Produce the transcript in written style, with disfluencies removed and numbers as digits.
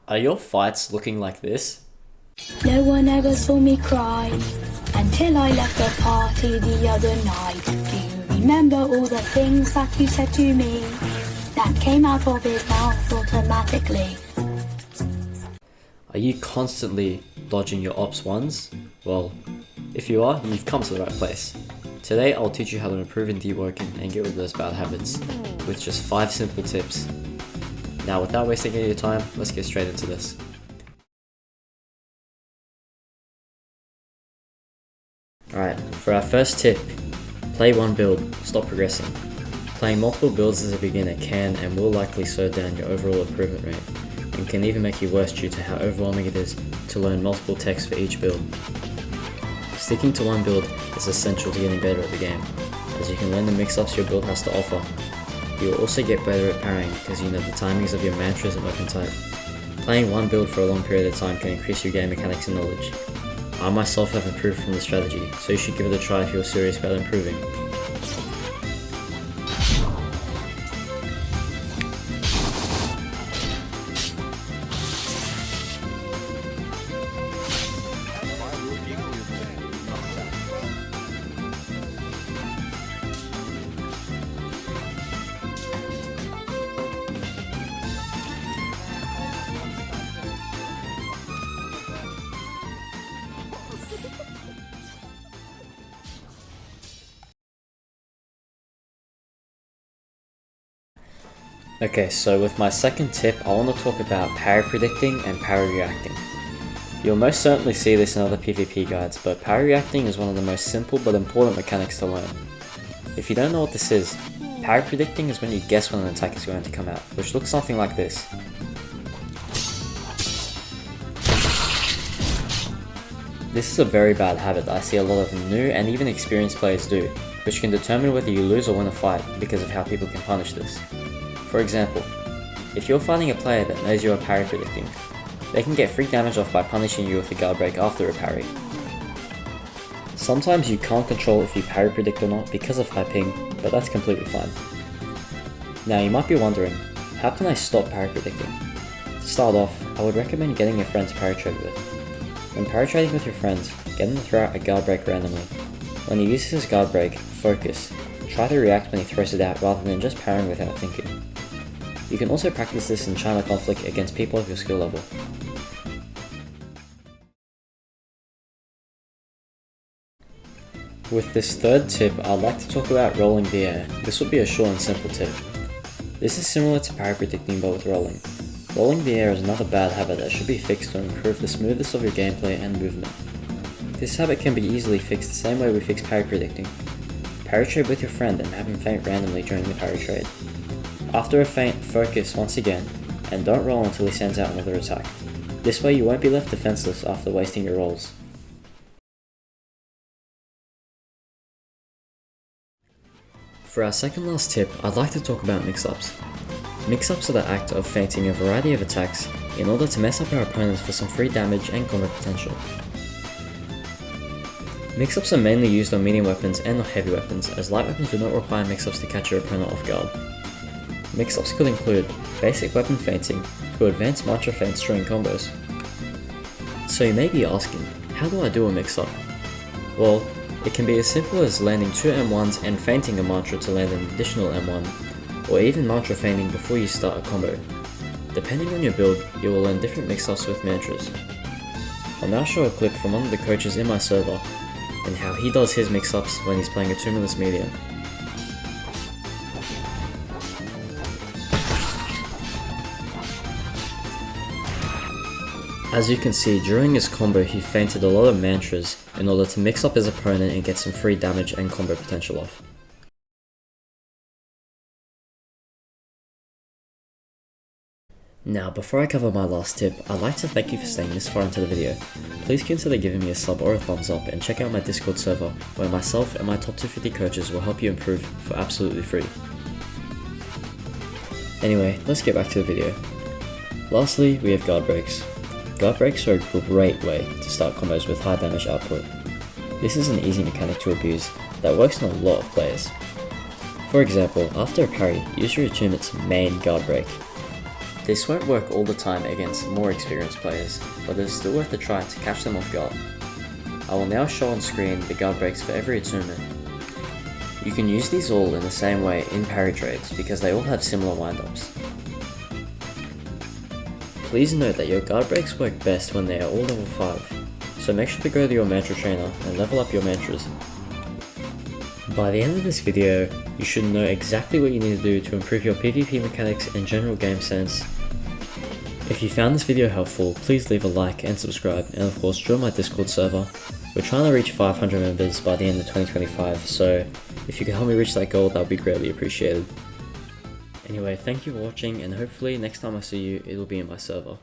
Are your fights looking like this? No one ever saw me cry until I left the party the other night. Do you remember all the things that you said to me that came out of his mouth automatically? Are you constantly dodging your ops ones? Well, if you are, you've come to the right place. Today I'll teach you how to improve in Deepwoken and get rid of those bad habits with just 5 simple tips. Now without wasting any of your time, let's get straight into this. Alright, for our first tip, play one build, stop progressing. Playing multiple builds as a beginner can and will likely slow down your overall improvement rate, and can even make you worse due to how overwhelming it is to learn multiple techs for each build. Sticking to one build is essential to getting better at the game, as you can learn the mix-ups your build has to offer. You will also get better at parrying because you know the timings of your mantras and weapon type. Playing one build for a long period of time can increase your game mechanics and knowledge. I myself have improved from this strategy, so you should give it a try if you're serious about improving. Okay, so with my second tip, I want to talk about Parry Predicting and Parry Reacting. You'll most certainly see this in other PvP guides, but Parry Reacting is one of the most simple but important mechanics to learn. If you don't know what this is, Parry Predicting is when you guess when an attack is going to come out, which looks something like this. This is a very bad habit that I see a lot of new and even experienced players do, which can determine whether you lose or win a fight because of how people can punish this. For example, if you're fighting a player that knows you are parry predicting, they can get free damage off by punishing you with a guard break after a parry. Sometimes you can't control if you parry predict or not because of high ping, but that's completely fine. Now you might be wondering, how can I stop parry predicting? To start off, I would recommend getting your friend to parry trade with. When parry trading with your friends, get them to throw out a guard break randomly. When he uses his guard break, focus. Try to react when he throws it out rather than just parrying without thinking. You can also practice this in China conflict against people of your skill level. With this third tip, I'd like to talk about rolling the air. This will be a short and simple tip. This is similar to parry predicting but with rolling. Rolling the air is another bad habit that should be fixed to improve the smoothness of your gameplay and movement. This habit can be easily fixed the same way we fix parry predicting. Parry trade with your friend and have him feint randomly during the parry trade. After a feint, focus once again, and don't roll until he sends out another attack. This way you won't be left defenseless after wasting your rolls. For our second last tip, I'd like to talk about mix-ups. Mix-ups are the act of feinting a variety of attacks in order to mess up our opponents for some free damage and combo potential. Mix-ups are mainly used on medium weapons and not heavy weapons, as light weapons do not require mix-ups to catch your opponent off guard. Mix-ups could include basic weapon feinting to advanced mantra feints during combos. So you may be asking, how do I do a mix-up? Well, it can be as simple as landing 2 M1s and feinting a mantra to land an additional M1, or even mantra feinting before you start a combo. Depending on your build, you will learn different mix-ups with mantras. I'll now show a clip from one of the coaches in my server, and how he does his mix-ups when he's playing a tumorless medium. As you can see, during his combo he feinted a lot of mantras in order to mix up his opponent and get some free damage and combo potential off. Now, before I cover my last tip, I'd like to thank you for staying this far into the video. Please consider giving me a sub or a thumbs up and check out my Discord server, where myself and my top 250 coaches will help you improve for absolutely free. Anyway, let's get back to the video. Lastly, we have guard breaks. Guard breaks are a great way to start combos with high damage output. This is an easy mechanic to abuse that works on a lot of players. For example, after a parry, use your attunement's main guard break. This won't work all the time against more experienced players, but it is still worth a try to catch them off guard. I will now show on screen the guard breaks for every attunement. You can use these all in the same way in parry trades because they all have similar windups. Please note that your guard breaks work best when they are all level 5, so make sure to go to your mantra trainer and level up your mantras. By the end of this video, you should know exactly what you need to do to improve your PvP mechanics and general game sense. If you found this video helpful, please leave a like and subscribe, and of course join my Discord server. We're trying to reach 500 members by the end of 2025, so if you can help me reach that goal, that would be greatly appreciated. Anyway, thank you for watching, and hopefully next time I see you, it'll be in my server.